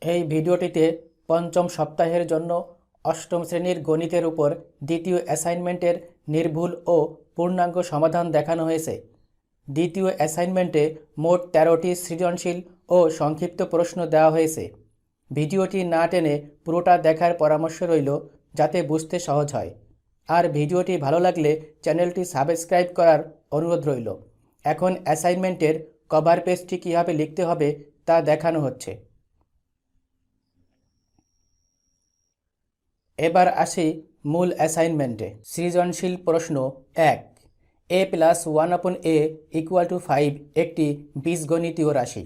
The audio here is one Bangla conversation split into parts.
এই ভিডিওটিতে পঞ্চম সপ্তাহের জন্য অষ্টম শ্রেণীর গণিতের উপর দ্বিতীয় অ্যাসাইনমেন্টের নির্ভুল ও পূর্ণাঙ্গ সমাধান দেখানো হয়েছে। দ্বিতীয় অ্যাসাইনমেন্টে মোট 13টি সৃজনশীল ও সংক্ষিপ্ত প্রশ্ন দেওয়া হয়েছে। ভিডিওটি না টেনে পুরোটা দেখার পরামর্শ রইল, যাতে বুঝতে সহজ হয়। আর ভিডিওটি ভালো লাগলে চ্যানেলটি সাবস্ক্রাইব করার অনুরোধ রইল। এখন অ্যাসাইনমেন্টের কভার পেজটি কীভাবে লিখতে হবে তা দেখানো হচ্ছে। এবার আসি মূল অ্যাসাইনমেন্টে। সৃজনশীল প্রশ্ন 1, a+1/a = 5 একটি বীজগণিতীয় রাশি।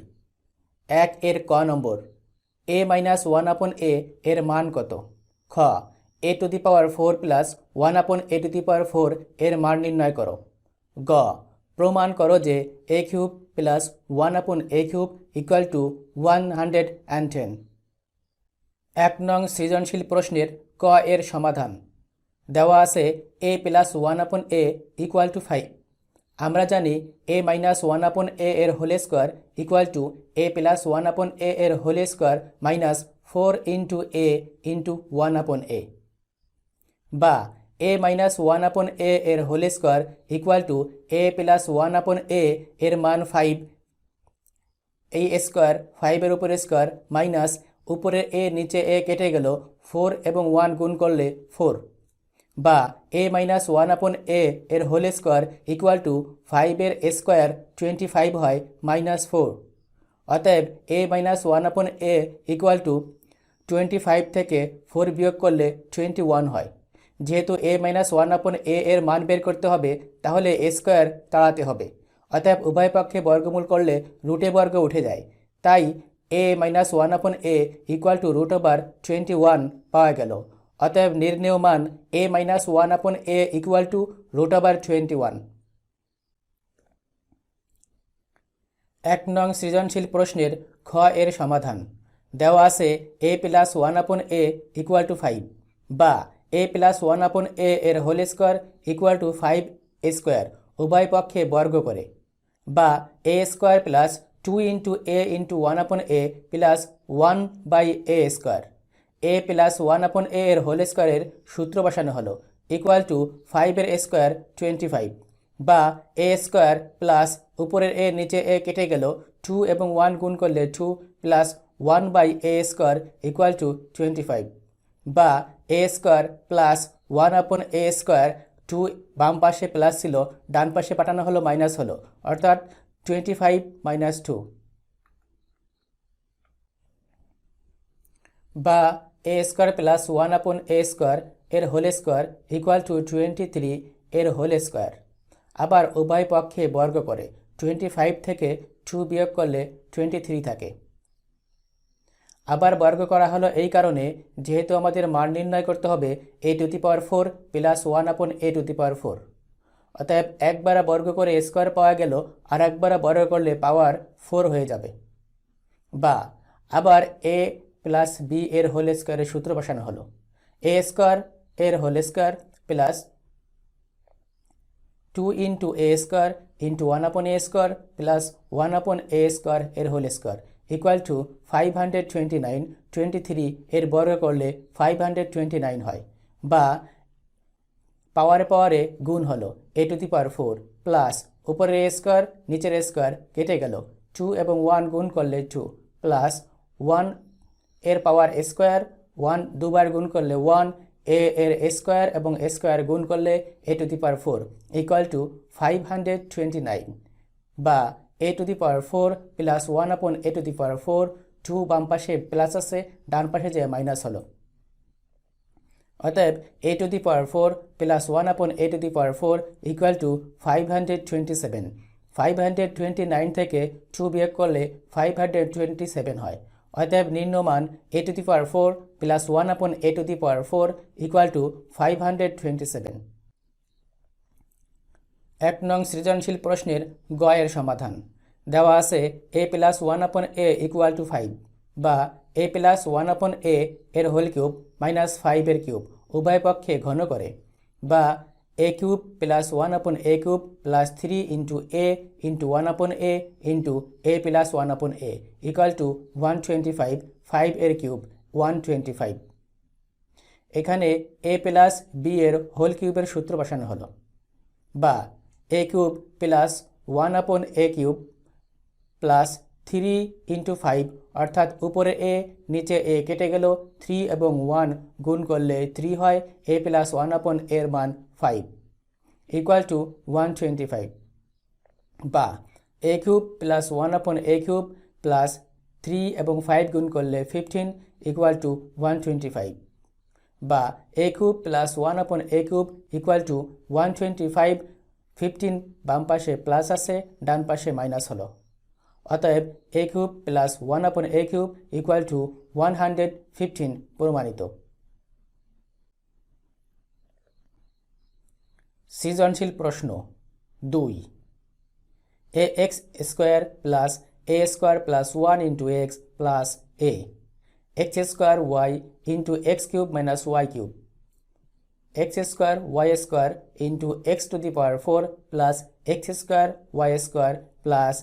1 এর ক নম্বর, a-1/a এর মান কত? খ, a⁴ + 1/a⁴ এর মান নির্ণয় করো। গ, প্রমাণ করো যে a³ + 1/a³ = 110। 1 নং সৃজনশীল প্রশ্নের ক এর সমাধান। দেওয়া আছে a+1/a = 5। আমরা জানি a-1/a এর হোল স্কোয়ার = a+1/a এর whole square minus 4 × a × 1/a, বা a-1/a এর হোল স্কোয়ার a+1/a এর মান 5, এই স্কোয়ার 5 এর উপরে স্কোয়ার মাইনাস উপরে a নিচে a কেটে গেল, 4 এবং 1 গুণ করলে 4, বা a-1/a এর হোল স্কোয়ার = 5 এর স্কোয়ার 25 হয় -4। অতএব a-1/a = 25 থেকে 4 বিয়োগ করলে 21 হয়। যেহেতু a-1/a এর মান বের করতে হবে, তাহলে স্কোয়ার তাড়াতে হবে। অতএব উভয় পক্ষে বর্গমূল করলে রুটে বর্গ উঠে যায়। তাই a-1/a = √21 পাওয়া গেল। অতএব নির্ণেয় মান a-1/a = √21। 1 নং সৃজনশীল প্রশ্নের খ এর সমাধান। দেওয়া আছে a+1/a = 5, বা a+1/a এর হোল স্কোয়ার = 5 স্কোয়ার উভয় পক্ষে বর্গ করে, বা a² + 2 × a × 1/a + 1/a²। a+1/a এর হোল স্কোয়ারের সূত্র বসানো হলো =5 এর স্কোয়ার 25, বা a² প্লাস উপরের a নিচে a কেটে গেল, 2 এবং 1 গুণ করলে 2 + 1/a² = 25, বা a² প্লাস 1/a²। 2 বাম পাশে প্লাস ছিল, ডান পাশে পাঠানো হলো মাইনাস হলো, অর্থাৎ 25 - 2, বা a² + 1/a² এর হোল স্কোয়ার = 23 এর হোল স্কোয়ার। আবার উভয় পক্ষে বর্গ করে 25 থেকে 2 বিয়োগ করলে 23 থাকে। আবার বর্গ করা হলো এই কারণে, যেহেতু আমাদের মান নির্ণয় করতে হবে a⁴ + 1/a⁴। অতএব একবার বর্গ করে স্কোয়ার পাওয়া গেল, আর একবার বর্গ করলে পাওয়ার 4 হয়ে যাবে। বা আবার a + b এর হোল স্কোয়ারের সূত্র বসানো হলো a² এর whole square plus 2 × a² × 1/a² plus 1/a² এর হোল স্কোয়ার = 529। 23 এর বর্গ করলে 529 হয়, বা পাওয়ারে পাওয়ারে গুণ হলো a⁴ প্লাস উপরের স্কোয়ার নিচের স্কোয়ার কেটে গেল, 2 এবং 1 গুণ করলে 2, প্লাস 1 এর পাওয়ার স্কোয়ার, 1 দুবার গুণ করলে 1, a এর স্কোয়ার এবং স্কোয়ার গুণ করলে a⁴ = 529, বা a⁴ প্লাস 1/a⁴। 2 বাম পাশে প্লাস আছে, ডান পাশে যে মাইনাস হলো। অতএব a⁴ প্লাস 1/a⁴ = 527। 529 থেকে 2 বিয়োগ করলে 527 হয়। অতএব নিম্নমান a⁴ প্লাস 1/a⁴ = 527। 1 নং সৃজনশীল প্রশ্নের গ এর সমাধান। দেওয়া আছে a+1/a = 5, বা a+1/a এর হোল কিউব -5 এর কিউব উভয় পক্ষে ঘন করে, বা a³ + 1/a³ plus 3 × a × 1/a × a + 1/a = 125 5 এর কিউব 125। এখানে a প্লাস বি এর হোল কিউবের সূত্র বসানো হলো, বা a cube plus 1/a cube plus 3 × 5, অর্থাৎ উপরে a নিচে a কেটে গেল, 3 এবং 1 গুণ করলে 3 হয়, a প্লাস 1/a এর মান 5 ইকুয়াল টু 125, বা a cube plus 1/a cube plus 3 এবং 5 গুণ করলে 15 ইকুয়াল টু 125, বা a cube plus 1/a cube equal two 125, 15 বাম পাশে প্লাস আছে, ডান পাশে মাইনাস হলো, অতএব a cube plus 1/a cube equal two 115 প্রমাণিত। সৃজনশীল প্রশ্ন 2, ax square plus a square plus 1 × x plus a, x square y × x cube minus y cube, x square y square × x to the power 4 plus x square y square plus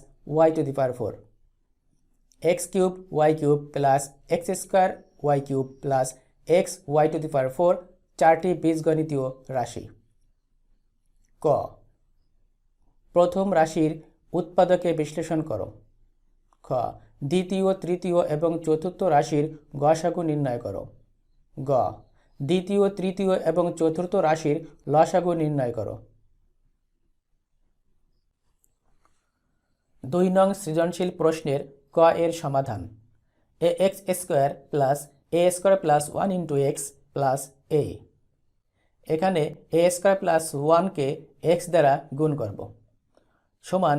y two the power 4, x cube y cube plus x square y cube plus x y two the power 4 চারটি বীজগণিতীয় রাশি। ক, প্রথম রাশির উৎপাদকে বিশ্লেষণ করো। খ, দ্বিতীয়, তৃতীয় এবং চতুর্থ রাশির গসাগু নির্ণয় করো। গ, দ্বিতীয়, তৃতীয় এবং চতুর্থ রাশির লসাগু নির্ণয় করো। 2 নং সৃজনশীল প্রশ্নের ক এর সমাধান। ax square plus a square plus 1 × x plus a, এখানে a স্কোয়ার প্লাস 1কে x দ্বারা গুণ করব, সমান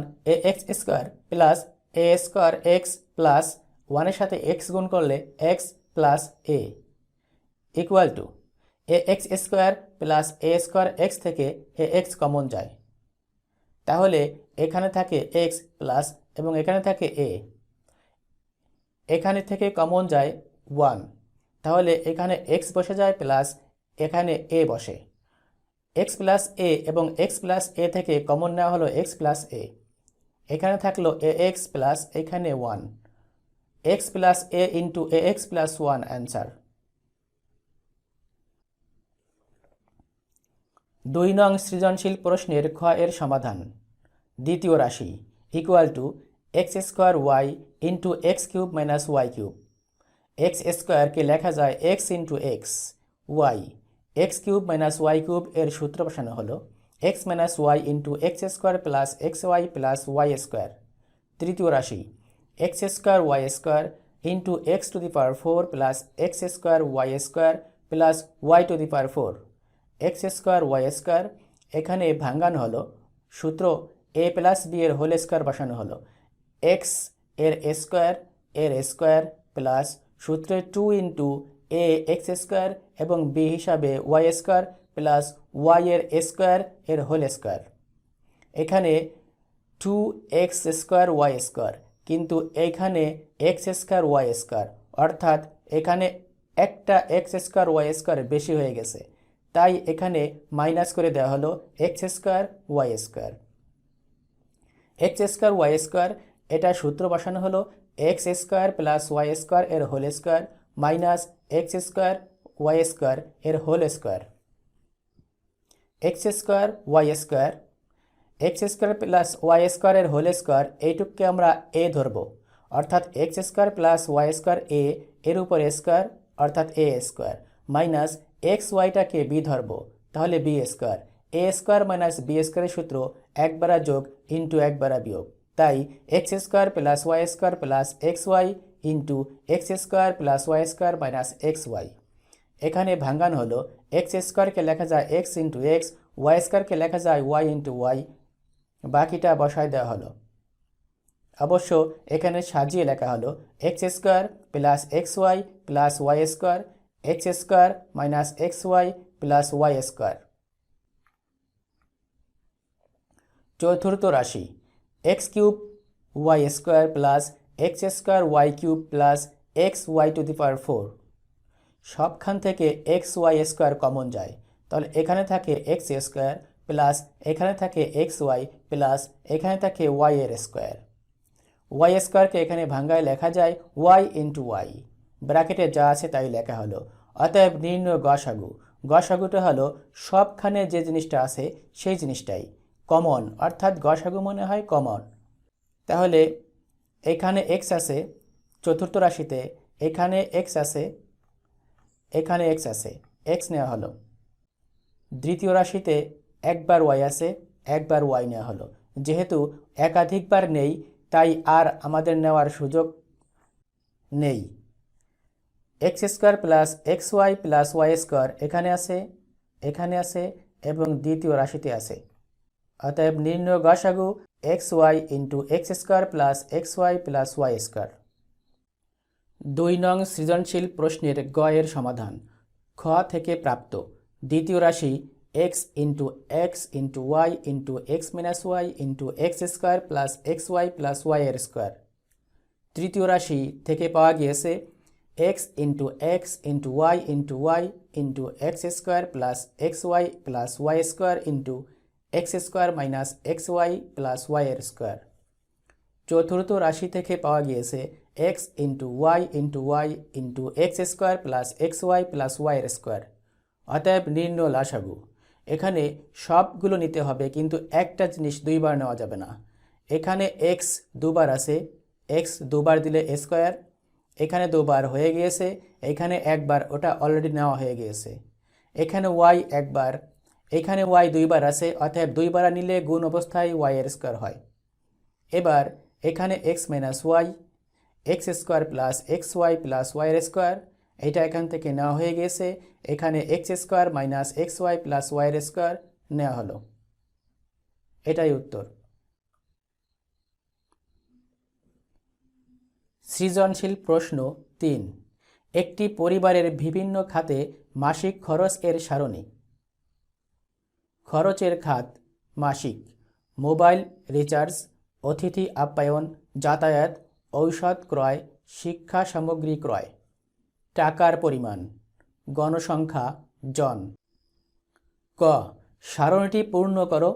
ax square plus a square x plus 1 এর সাথে x গুণ করলে x plus a equal to ax square plus a square x থেকে ax কমন যায়, তাহলে এখানে থাকে x প্লাস এবং এখানে থাকে a, এখানে থেকে কমন যায় 1, তাহলে এখানে x বসে যায় প্লাস এখানে a বসে, x প্লাস a এবং x প্লাস a থেকে কমন নেওয়া হলো x প্লাস a, এখানে থাকলো ax প্লাস এখানে 1, x plus a into ax plus 1 answer. 2 নং সৃজনশীল প্রশ্নের খ এর সমাধান। দ্বিতীয় রাশি equal to x square y into x cube minus y cube, x স্কোয়ারকে লেখা যায় x into x, y x cube minus y cube এর সূত্র বসানো হলো x minus y into x square plus x y plus y square. তৃতীয় রাশি x square y square into x to the power 4 plus x square y square plus y to the power 4, x square y square, এখানে ভাঙ্গানো হলো, সূত্র a প্লাস বি এর হোল স্কোয়ার বসানো হলো, x এর স্কোয়ার প্লাস সূত্রে 2 ইন্টু a এক্স স্কোয়ার এবং b হিসাবে ওয়াই স্কোয়ার প্লাস ওয়াই এর স্কোয়ার এর হোল স্কোয়ার। এখানে 2x স্কোয়ার ওয়াই স্কোয়ার, কিন্তু এখানে এক্স স্কোয়ার ওয়াই স্কোয়ার, অর্থাৎ এখানে একটা এক্স স্কোয়ার ওয়াই স্কোয়ার বেশি হয়ে গেছে, তাই এখানে মাইনাস করে দেওয়া হলো x square y square. X square y square, এটা সূত্র বসানো হলো x square plus y square এর whole square minus x square y square এর whole square. X square y square, x square plus y square এর হোল স্কোয়ার, এইটুককে আমরা a ধরব, অর্থাৎ x square plus y square a এর উপর স্কোয়ার অর্থাৎ a স্কোয়ার মাইনাস এক্স ওয়াইটাকে b ধরব, তাহলে b square, a square minus b স্কোয়ারের সূত্র একবারা যোগ ইন্টু একবারা বিয়োগ, তাই x square plus y square plus x y into x square plus y square minus x y. এখানে ভাঙ্গানো হলো এক্স স্কোয়ারকে লেখা যায় এক্স ইন্টু এক্স, ওয়াই স্কোয়ারকে লেখা যায় ওয়াই ইন্টু ওয়াই, বাকিটা বসায় দেওয়া হলো। অবশ্য এখানে সাজিয়ে লেখা হলো x square plus x y plus y square, x square minus x y plus y square. চতুর্থ রাশি x cube y square plus x square y cube plus x y to the power 4, সবখান থেকে এক্স ওয়াই স্কোয়ার কমন যায়, তাহলে এখানে থাকে এক্স স্কোয়ার প্লাস এখানে থাকে এক্স ওয়াই প্লাস এখানে থাকে ওয়াই এর স্কোয়ার। ওয়াই স্কোয়ারকে এখানে ভাঙ্গায় লেখা যায় ওয়াই ইন্টু ওয়াই ব্র্যাকেটে যা আছে তাই লেখা হলো। অতএব নির্ণয় গসাগু। গসাগুটা হলো সবখানে যে জিনিসটা আছে সেই জিনিসটাই কমন, অর্থাৎ গসাগু মনে হয় কমন। তাহলে এখানে এক্স আছে চতুর্থ রাশিতে, এখানে এক্স আছে, এখানে এক্স আছে, এক্স নেওয়া হলো। দ্বিতীয় রাশিতে একবার ওয়াই আছে, একবার ওয়াই নেওয়া হলো। যেহেতু একাধিকবার নেই তাই আর আমাদের নেওয়ার সুযোগ নেই। X square plus x y plus y square এখানে আছে, এখানে আছে এবং দ্বিতীয় রাশিতে আছে। অতএব নির্ণয় গসাগু x y into x square plus x y plus y square. 2 নং সৃজনশীল প্রশ্নের গ এর সমাধান। খ থেকে প্রাপ্ত দ্বিতীয় রাশি x into y into x minus y into x square plus x y plus y এর স্কোয়ার। তৃতীয় রাশি থেকে পাওয়া গিয়েছে x into y into x square plus x y plus y square into x square minus x y plus y এর স্কোয়ার। চতুর্থ রাশি থেকে পাওয়া গিয়েছে x into y into x square plus x y plus y এর স্কোয়ার। অতএব নির্ণয় লসাগু। এখানে সবগুলো নিতে হবে কিন্তু একটা জিনিস দুইবার নেওয়া যাবে না। এখানে এক্স দুবার আছে, এক্স দুবার দিলে স্কোয়ার, এখানে দুবার হয়ে গিয়েছে, এখানে একবার, ওটা অলরেডি নেওয়া হয়ে গিয়েছে। এখানে ওয়াই একবার, এখানে ওয়াই দুইবার আছে, অতএব দুইবার নিলে গুণ অবস্থায় ওয়াই এর স্কোয়ার হয়। এবার এখানে x minus y, x square plus x y plus ওয়াইয়ের স্কোয়ার, এটা এখান থেকে নেওয়া হয়ে গেছে। এখানে x square minus x y plus ওয়াইয়ের স্কোয়ার নেওয়া হলো। এটাই উত্তর। সৃজনশীল প্রশ্ন 3। একটি পরিবারের বিভিন্ন খাতে মাসিক খরচ এর সারণী। খরচের খাত মাসিক: মোবাইল রিচার্জ, অতিথি আপ্যায়ন, যাতায়াত, ঔষধ ক্রয়, শিক্ষা সামগ্রী ক্রয়। টাকার পরিমাণ: গণসংখ্যা জন। ক সারণীটি পূর্ণ করো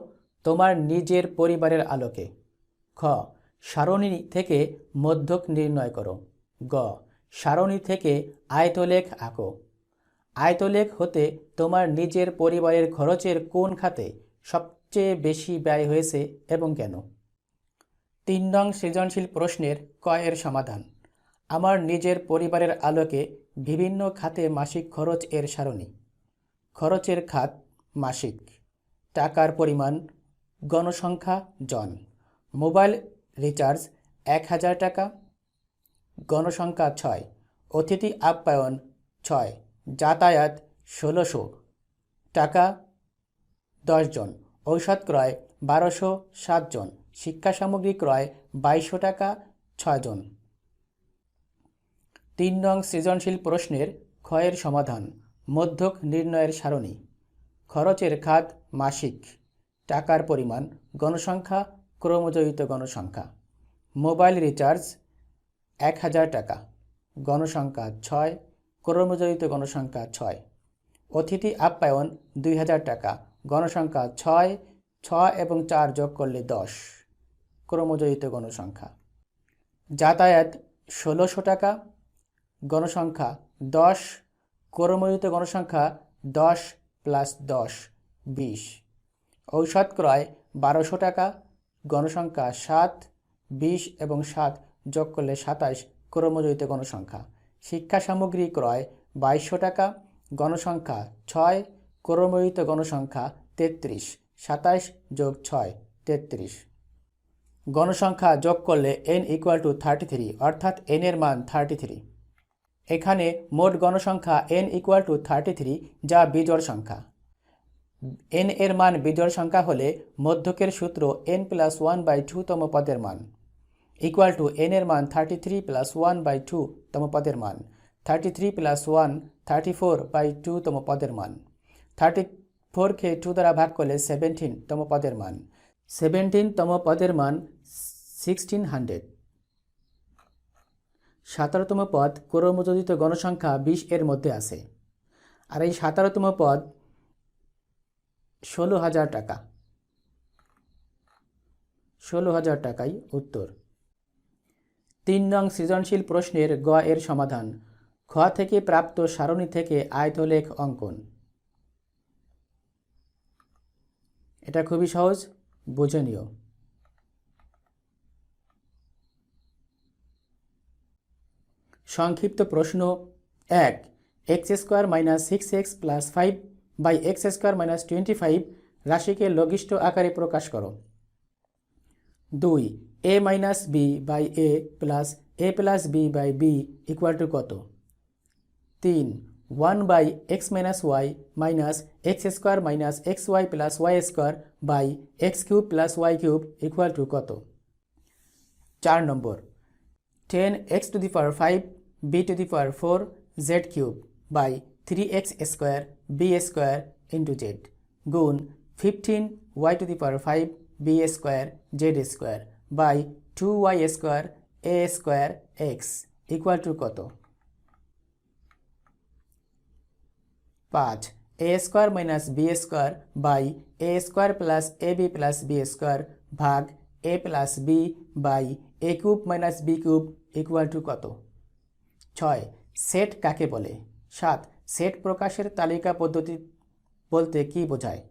তোমার নিজের পরিবারের আলোকে। খ সারণী থেকে মধ্যক নির্ণয় করো। গ সারণী থেকে আয়তলেখ আঁকো। আয়তলেখ হতে তোমার নিজের পরিবারের খরচের কোন খাতে সবচেয়ে বেশি ব্যয় হয়েছে এবং কেন। 3 নং সৃজনশীল প্রশ্নের ক এর সমাধান। আমার নিজের পরিবারের আলোকে বিভিন্ন খাতে মাসিক খরচ এর সারণী। খরচের খাত মাসিক। টাকার পরিমাণ গণসংখ্যা জন। মোবাইল রিচার্জ 1000 টাকা, গণসংখ্যা 6। অতিথি আপ্যায়ন 6, যাতায়াত 1600 টাকা 10 জন। ঔষধ ক্রয় 1200 7 জন। শিক্ষা সামগ্রী ক্রয় 2200 টাকা 6 জন। 3 নং সৃজনশীল প্রশ্নের খ এর সমাধান। মধ্যক নির্ণয়ের সারণী। খরচের খাত মাসিক। টাকার পরিমাণ গণসংখ্যা ক্রমজয়িত গণসংখ্যা। মোবাইল রিচার্জ 1000 টাকা, গণসংখ্যা 6, ক্রমজয়িত গণসংখ্যা 6। অতিথি আপ্যায়ন 2000 টাকা, গণসংখ্যা 6, 6 এবং 4 যোগ করলে 10, ক্রমজয়িত গণসংখ্যা। যাতায়াত 1600 টাকা, গণসংখ্যা 10, ক্রমজয়িত গণসংখ্যা 10 + 10 20। ঔষধ ক্রয় 1200 টাকা, গণসংখ্যা 7, 20 এবং 7 যোগ করলে 27, ক্রমজয়িত গণসংখ্যা। শিক্ষা সামগ্রী ক্রয় 2200 টাকা, গণসংখ্যা 6, ক্রমজয়িত গণসংখ্যা 33, 27 যোগ 6 33। গণসংখ্যা যোগ করলে n = 33, অর্থাৎ n এর মান 33। এখানে মোট গণসংখ্যা n = 33 যা বিজোড় সংখ্যা। n এর মান বিজোড় সংখ্যা হলে মধ্যকের সূত্র n + 1/2 তম পদের মান n এর মান 33 + 1/2 তম পদের মান। 33 + 1 34/2 তম পদের মান। 34 কে 2 দ্বারা ভাগ করলে 17 তম পদের মান। 17 তম পদের মান 1600। 17তম পদ ক্রমযোজিত গণসংখ্যা 20 এর মধ্যে আছে। আর এই 17তম পদ 16000 টাকা। 16000 টাকাই উত্তর। 3 নং সৃজনশীল প্রশ্নের গ এর সমাধান। থেকে প্রাপ্ত সারণী থেকে আয়তলেখ অঙ্কন। এটা খুবই সহজ, বুঝে নিও। সংক্ষিপ্ত প্রশ্ন 1, x² - 6x + 5/x² - 25 রাশিকে লঘিষ্ঠ আকারে প্রকাশ করো। 2, a - b/a + a + b/b = কত? 3, 1/x - y - x² - xy + y² x³ + y³ = কত? 4 নম্বর, 10x⁵ b⁴ z³ / 3x² b² z গুণ 15y⁵ b² z² / 2y² a² x = কত? 5, a² - b² / a² + ab + b² ভাগ a + b / a³ - b³ = কত? 6, সেট কাকে বলে? 7, সেট প্রকাশের তালিকা পদ্ধতি বলতে কি বোঝায়?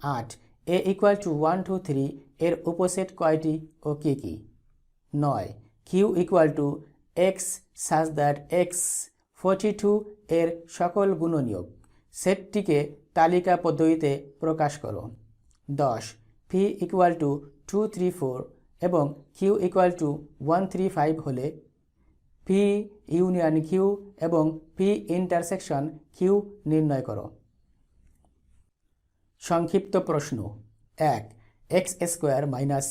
8, a = 1 2 3 এর উপসেট কয়টি ও কি কি? 9, q = x such that x 42 এর সকল গুণনীয়ক। সেটটিকে তালিকা পদ্ধতিতে প্রকাশ করো। 10, p = 2 3 4 এবং q = 1 3 5 হলে p ইউনিয়ন q এবং p ইন্টারসেকশন q নির্ণয় করো। সংক্ষিপ্ত প্রশ্ন 1, x² -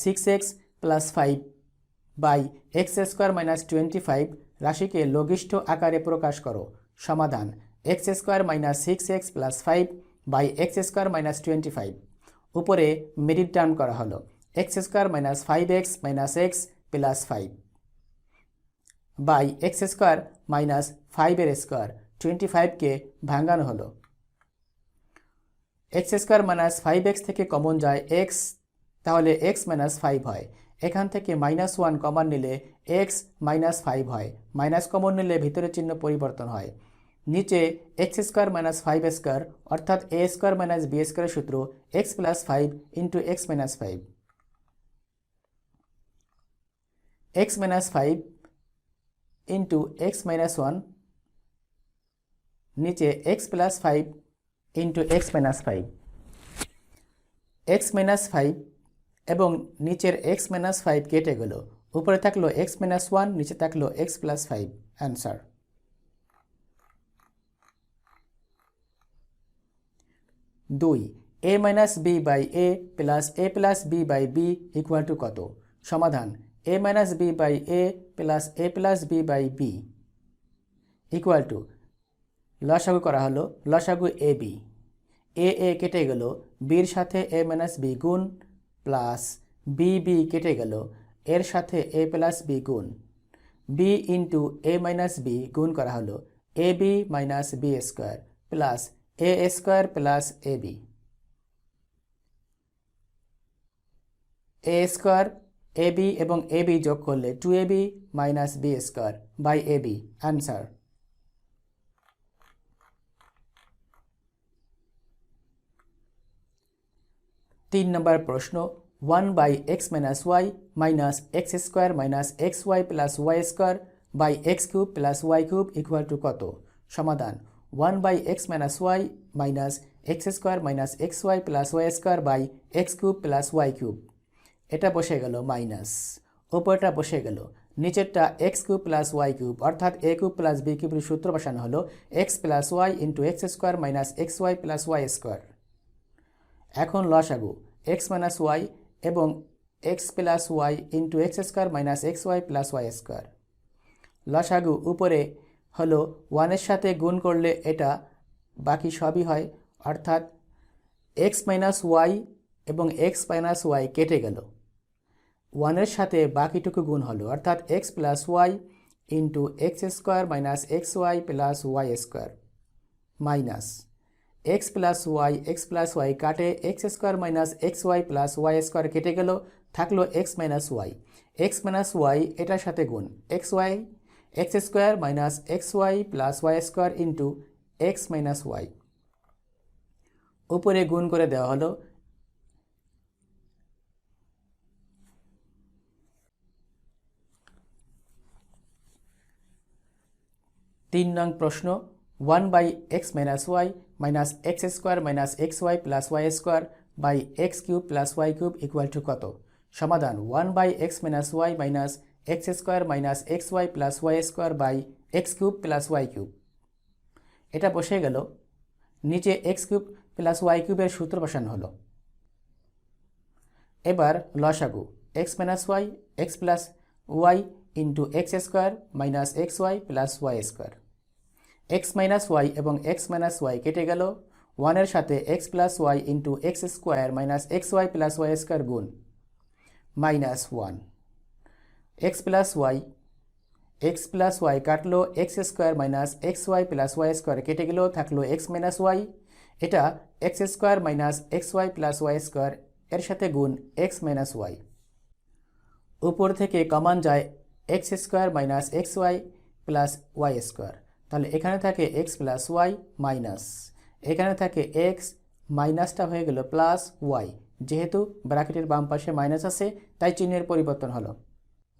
6x + 5/x² - 25 রাশিকে লঘিষ্ঠ আকারে প্রকাশ করো। সমাধান: x² - 6x + 5/x² - 25 উপরে মিডিল টার্ম করা হলো x² - 5x - x + 5 x² - 5² 25কে ভাঙানো হলো। x² - 5x থেকে কমন যায় x, তাহলে x - 5 হয়। এখান থেকে -1 কমন নিলে x - 5 হয়। মাইনাস কমন নিলে ভিতরের চিহ্ন পরিবর্তন হয়। নিচে x² - 5² অর্থাৎ a² - b² সূত্র x + 5 × x - 5 x - 5 × x - 1 নিচে x + 5 × x - 5 x - 5 এবং নিচের x - 5 কেটে গেল। উপরে থাকলো x - 1, নিচে থাকলো x + 5। Answer. 2, a - b/a + a + b/b = কত? সমাধান: a - b/a + a + b/b = লসাগু করা হলো লসাগু ab। a কেটে গেল, bর সাথে a - b গুণ প্লাস b কেটে গেল, এর সাথে a + b গুণ b × a - b গুণ করা হলো ab - b² plus a² plus ab। a² ab এবং ab যোগ করলে 2ab - b² / ab। অ্যান্সার। 3 নম্বর প্রশ্ন 1/x - y - x² - xy + y² x³ + y³ = কত? সমাধান: 1/x - y - x² - xy + y² x³ + y³ এটা বসে গেল মাইনাস, উপরটা বসে গেল, নিচেরটা x³ + y³ অর্থাৎ a³ + b³ সূত্র বসানো হলো x + y × x² - xy + y²। এখন লসাগু x - y এবং x + y × x² - xy + y²। লসাগু উপরে হলো 1 এর সাথে গুণ করলে এটা বাকি সবই হয়, অর্থাৎ x - y এবং x - y কেটে গেল, 1 এর সাথে বাকিটুকু গুণ হলো অর্থাৎ x + y × x² - xy + y² minus x + y x + y কাটে x² - xy + y² কেটে গেল, থাকলো x - y। x - y এটার সাথে গুণ xy x square minus x y plus y square into x minus y. উপরে গুণ করে দেওয়া হলো। তিন নং প্রশ্ন, 1/x minus y minus x square minus x y plus y square by x cube plus y cube equal to কত? সমাধান, 1/x minus y minus x square minus x y plus y square by x cube plus y cube. এটা বসে গেল, নিচে এক্স কিউব প্লাস ওয়াই কিউবের সূত্র বসানো হলো। এবার লসাগু, x minus y x plus y into x square minus x y plus y square. X minus y এবং এক্স মাইনাস ওয়াই কেটে গেল, ওয়ানের সাথে x plus y into x square minus x y plus y square গুণ minus one. X plus y কাটলো, x square minus x y plus y square কেটে গেল, থাকলো এক্স মাইনাস ওয়াই। এটা x square minus x y plus y square এর সাথে গুণ এক্স মাইনাস ওয়াই। উপর থেকে কমন যায় x square minus x y plus y square, তাহলে এখানে থাকে এক্স প্লাস ওয়াই মাইনাস, এখানে থাকে এক্স, মাইনাসটা হয়ে গেল প্লাস ওয়াই। যেহেতু ব্র্যাকেটের বাম পাশে মাইনাস আছে তাই চিহ্নের পরিবর্তন হলো।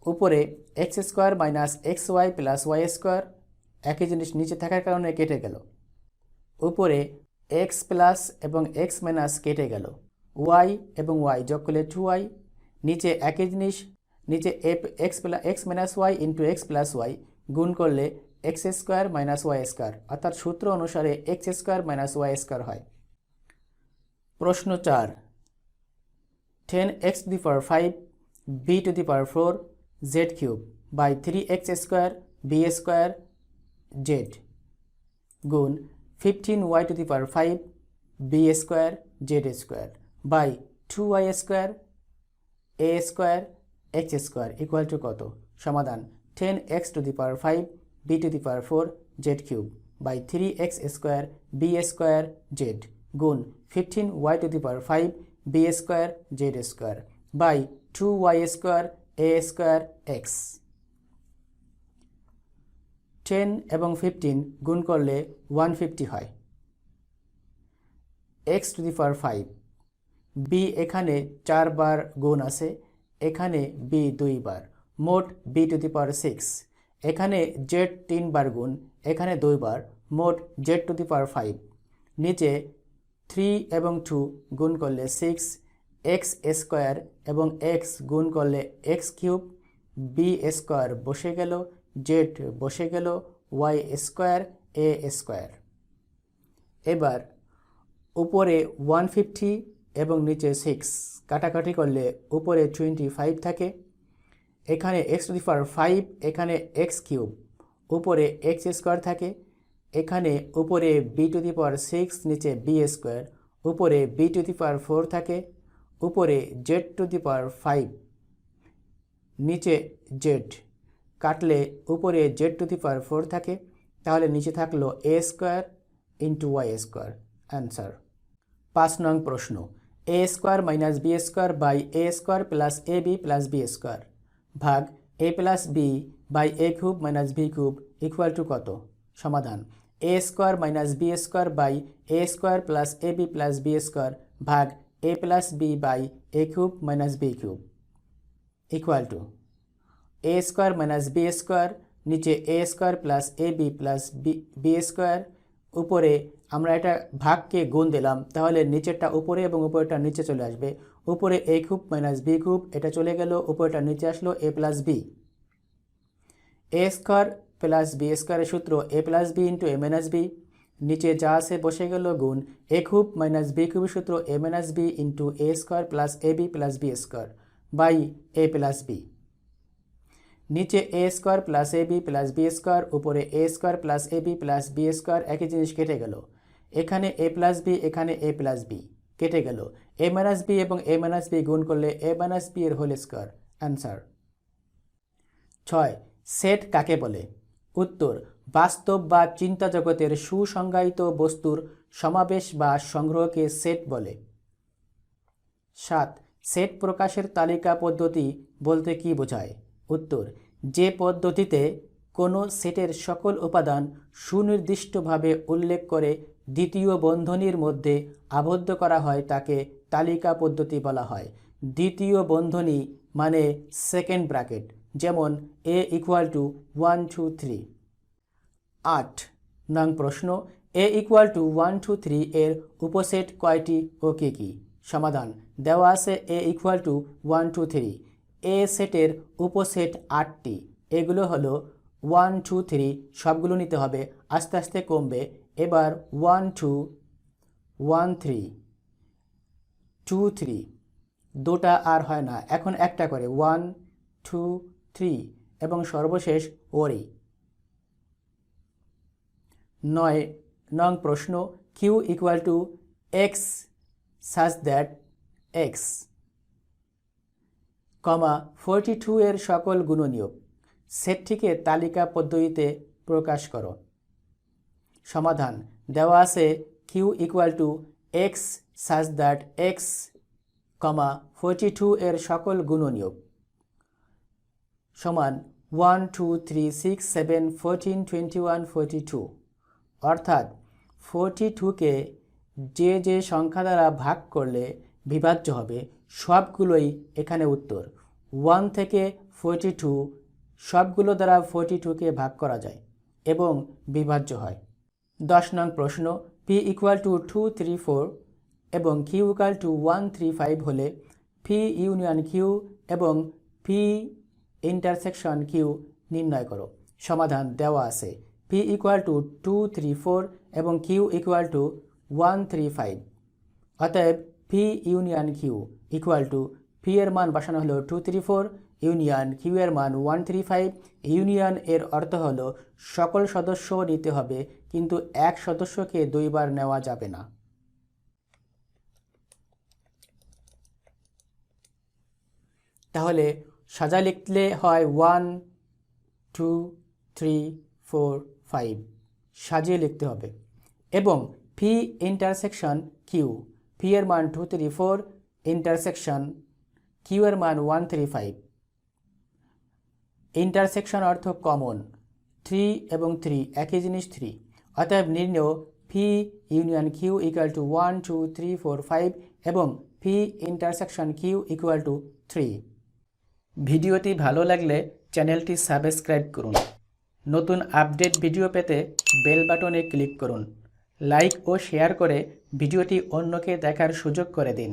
উপরে x square minus x y plus y square, একই জিনিস নিচে থাকার কারণে কেটে গেল। উপরে এক্স প্লাস এবং এক্স মাইনাস কেটে গেল, ওয়াই এবং ওয়াই যোগ করলে 2y, নিচে একই জিনিস, নিচে x minus y into x plus y গুণ করলে x square minus y square, অর্থাৎ সূত্র অনুসারে x square minus y square হয়। প্রশ্ন 4, 10x to the power 5 b to the power 4 z cube by 3x square b square z গুণ 15y to the power 5 b square z square by 2y square a square x square equal to কত? সমাধান, 10x to the power 5 b to the power 4 z cube by 3x square b square z গুণ 15y to the power 5 b square z square by 2y square a square x। 10 এবং 15 গুণ করলে 150 হয়। x to the power 5, b এখানে 4 বার গুণ আছে, এখানে b 2 বার, মোট b টু দি পাওয়ার 6। এখানে z 3 বার গুণ, এখানে 2 বার, মোট z টু দি পাওয়ার 5। নিচে 3 এবং 2 গুণ করলে 6, x স্কোয়ার এবং x গুণ করলে x কিউব, b স্কোয়ার বসে গেল, z বসে গেল, y স্কোয়ার a স্কোয়ার। এবার উপরে 150 এবং নিচে 6 কাটাকাটি করলে উপরে 25 থাকে, এখানে x টু দি পাওয়ার 5, এখানে x কিউব, উপরে x স্কোয়ার থাকে, এখানে উপরে b টু দি পাওয়ার 6, নিচে b স্কোয়ার, উপরে b টু দি পাওয়ার 4 থাকে, উপরে z টু দি পাওয়ার 5, নিচে z কাটলে উপরে z টু দি পাওয়ার 4 থাকে, তাহলে নিচে থাকলো a square into y square. Answer. 5 নং প্রশ্ন, a square minus b square by a square plus a b plus b square ভাগ a plus b by a cube minus b cube equal to কত? সমাধান, a square minus b square by a square plus a b plus b square ভাগ a plus b by a cube minus b cube equal to a square minus b square, নিচে a square plus a b plus b square, উপরে আমরা এটা ভাগকে গুণ দিলাম, তাহলে নিচেরটা উপরে এবং উপরেরটা নিচে চলে আসবে। উপরে a cube minus b cube, এটা চলে গেল, উপরেটা নিচে আসলো a plus b. A square plus b স্কোয়ারের সূত্র a plus b into a minus b, নিচে যা আছে বসে গেল গুণ a কিউব মাইনাস বি কিউবের সূত্র a minus b into a square plus a b plus b square by a plus b. নিচে a square plus a b plus b square, উপরে a square plus a b plus b square, একই জিনিস কেটে গেল, এখানে এ প্লাস বি, এখানে এ প্লাস বি কেটে গেল, এ মাইনাস বি এবং এ মাইনাস বি গুণ করলে এ মাইনাস বি এর হোল স্কোয়ার। অ্যান্সার। 6, সেট কাকে বলে? উত্তর, বাস্তব বা চিন্তা জগতের সুসংজ্ঞায়িত বস্তুর সমাবেশ বা সংগ্রহকে সেট বলে। 7, সেট প্রকাশের তালিকা পদ্ধতি বলতে কি বোঝায়? উত্তর, যে পদ্ধতিতে কোনো সেটের সকল উপাদান সুনির্দিষ্টভাবে উল্লেখ করে দ্বিতীয় বন্ধনীর মধ্যে আবদ্ধ করা হয় তাকে তালিকা পদ্ধতি বলা হয়। দ্বিতীয় বন্ধনী মানে সেকেন্ড ব্র্যাকেট, যেমন a ইকুয়াল টু 1 2 3। 8 নং প্রশ্ন, a ইকুয়াল টু 1 2 3 এর উপসেট কয়টি ও কী কী? সমাধান, দেওয়া আছে a ইকুয়াল টু 1 2 3। এ সেটের উপসেট 8টি। এগুলো হলো 1 2 3, সবগুলো নিতে হবে, আস্তে আস্তে কমবে। এবার 1 2 1 3 2 3, দুটা আর হয় না, এখন একটা করে 1 2 3 এবং সর্বশেষ ওরি। 9 নং প্রশ্ন, q equal to x such that x, 42 এর সকল গুণনীয়ক। সেটটিকে তালিকা পদ্ধতিতে প্রকাশ করো। সমাধান, দেওয়া আছে q equal to x such that x, 42 এর সকল গুণনীয়ক সমান 1 2 3 6 7 14 21 42। অর্থাৎ 42কে যে যে সংখ্যা দ্বারা ভাগ করলে বিভাজ্য হবে সবগুলোই এখানে উত্তর। 1 থেকে 42 সবগুলো দ্বারা 42কে ভাগ করা যায় এবং বিভাজ্য হয়। 10 নং প্রশ্ন, পি ইকুয়াল টু 2 3 4 এবং কিউ ইকুয়াল টু 1 3 5 হলে পি ইউনিয়ন কিউ এবং পি ইন্টারসেকশন কিউ নির্ণয় করো। সমাধান, দেওয়া আছে পি ইকুয়াল টু 2 3 4 এবং কিউ ইকুয়াল টু 1 3 5। অতএব p union q equal to p এর মান বসানো হলো 2 3 4 ইউনিয়ন কিউ এর মান 1 3 5। ইউনিয়ন এর অর্থ হলো সকল সদস্য নিতে হবে, কিন্তু এক সদস্যকে দুইবার নেওয়া যাবে না। তাহলে সাজা লিখলে হয় 1 2 3 4 5, সাজিয়ে লিখতে হবে। এবং পি ইন্টারসেকশন কিউ, পি এর মান 2 3 4, ইন্টারসেকশন কিউ এর মান 1 3 5। ইন্টারসেকশন অর্থ কমন, 3 এবং 3 একই জিনিস 3। অতএব নির্ণয় p union q equal to 1 2 3 4 5 এবং p intersection q equal to 3। ভিডিওটি ভালো লাগলে চ্যানেলটি সাবস্ক্রাইব করুন। নতুন আপডেট ভিডিও পেতে বেল বাটনে ক্লিক করুন। লাইক ও শেয়ার করে ভিডিওটি অন্যকে দেখার সুযোগ করে দিন।